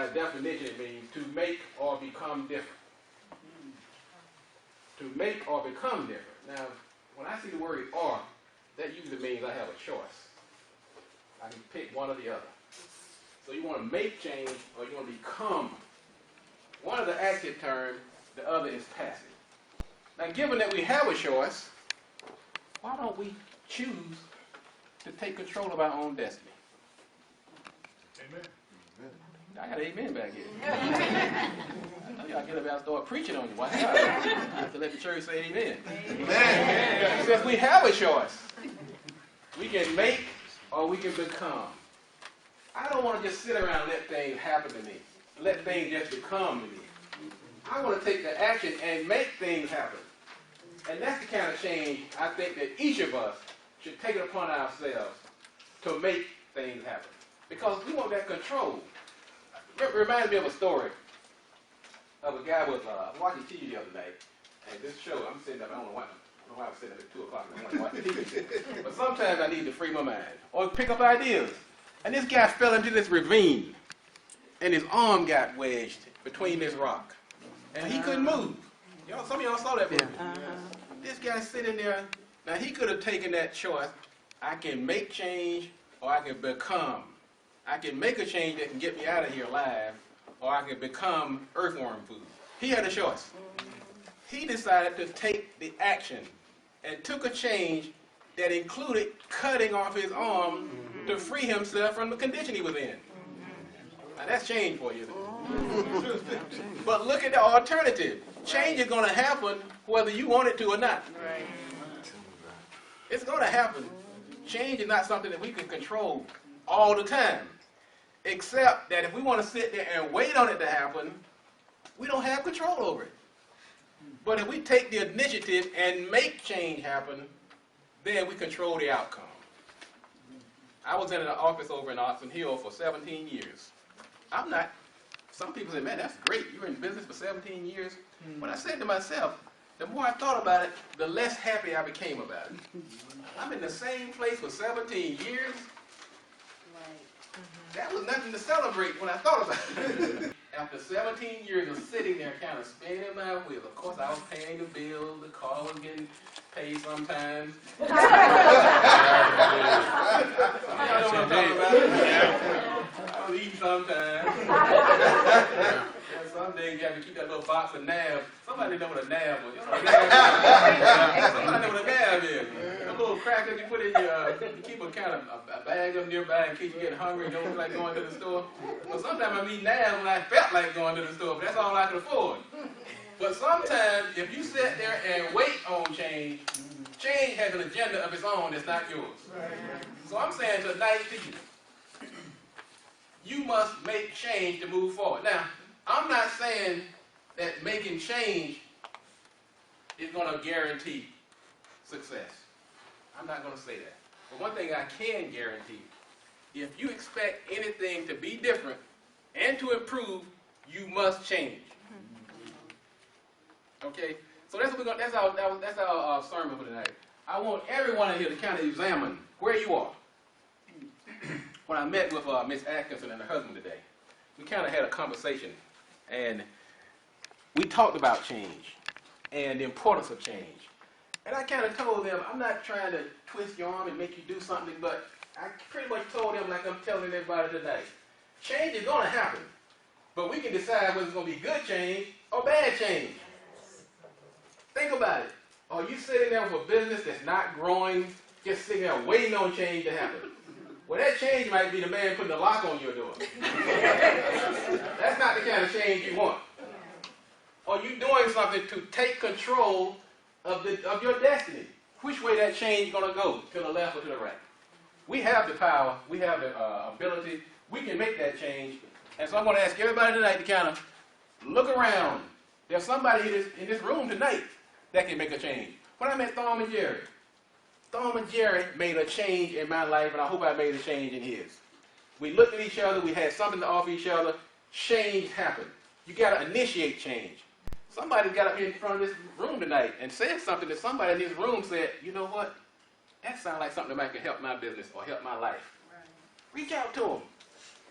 by definition, it means to make or become different. To make or become different. Now, when I see the word or, that usually means I have a choice. I can pick one or the other. So you want to make change or you want to become. One is the active term, the other is passive. Now, given that we have a choice, why don't we choose to take control of our own destiny? Amen. I got an amen back here. I know y'all get up and start preaching on you. Why not? I have to let the church say amen. Amen. Since we have a choice, we can make or we can become. I don't want to just sit around and let things happen to me. Let things just become to me. I want to take the action and make things happen. And that's the kind of change I think that each of us should take it upon ourselves to make things happen. Because we want that control. It reminds me of a story of a guy was watching TV the other night. And this show, I'm sitting up, I don't know why I was sitting up at 2 o'clock in the morning watching TV. But sometimes I need to free my mind or pick up ideas. And this guy fell into this ravine. And his arm got wedged between this rock. And he couldn't move. Y'all, some of y'all saw that movie. This guy's sitting there. Now, he could have taken that choice. I can make change or I can become. I can make a change that can get me out of here alive, or I can become earthworm food. He had a choice. He decided to take the action and took a change that included cutting off his arm to free himself from the condition he was in. Now that's change for you. But look at the alternative. Change is going to happen whether you want it to or not. It's going to happen. Change is not something that we can control all the time. Except that if we want to sit there and wait on it to happen, we don't have control over it. But if we take the initiative and make change happen, then we control the outcome. I was in an office over in Oxon Hill for 17 years. Some people say, man, that's great. You're in business for 17 years. But I said to myself, the more I thought about it, the less happy I became about it. I'm in the same place for 17 years. That was nothing to celebrate when I thought about it. After 17 years of sitting there kind of spinning my wheels, of course I was paying the bill, the car was getting paid sometimes. Y'all know what I'm talking about? I was eating sometimes. And some days you have to keep that little box of nabs. Somebody know what a nab is. Somebody know what a nab is. A little crack that you put in your, you keep a kind of a bag up nearby in case you get hungry and don't feel like going to the store. Well, sometimes I meet nabs when I felt like going to the store, but that's all I could afford. But sometimes if you sit there and wait on change, change has an agenda of its own that's not yours. So I'm saying tonight to you, you must make change to move forward. Now, I'm not saying that making change is going to guarantee success. I'm not going to say that. But one thing I can guarantee, if you expect anything to be different and to improve, you must change. Okay? So that's what we're going. That's our sermon for tonight. I want everyone in here to kind of examine where you are. When I met with Miss Atkinson and her husband today, we kind of had a conversation, and we talked about change and the importance of change. And I kind of told them, I'm not trying to twist your arm and make you do something, but I pretty much told them like I'm telling everybody tonight. Change is going to happen, but we can decide whether it's going to be good change or bad change. Think about it. Are you sitting there with a business that's not growing, just sitting there waiting on change to happen? Well, that change might be the man putting a lock on your door. That's not the kind of change you want. Are you doing something to take control of your destiny? Which way that change is going to go, to the left or to the right? We have the power. We have the ability. We can make that change. And so I'm going to ask everybody tonight to kind of look around. There's somebody in this room tonight that can make a change. When I met Thom and Jerry made a change in my life, and I hope I made a change in his. We looked at each other. We had something to offer each other. Change happened. You got to initiate change. Somebody got up here in front of this room tonight and said something that somebody in this room said, you know what? That sounds like something that might can help my business or help my life. Right. Reach out to them.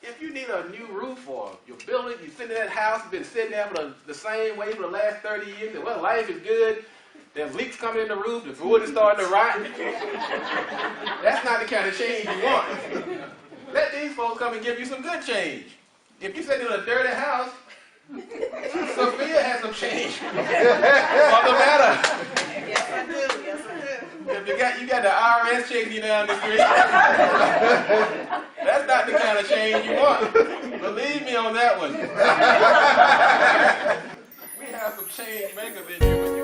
If you need a new roof or your building, you sit in that house, been sitting there for the same way for the last 30 years, and well, life is good. There's leaks coming in the roof, the wood is starting to rot. That's not the kind of change you want. Let these folks come and give you some good change. If you sit in a dirty house, Sophia has some change for the better. Yes, I do. Yes, I do. If you got the IRS chasing you down the street, that's not the kind of change you want. Believe me on that one. We have some change makers in here.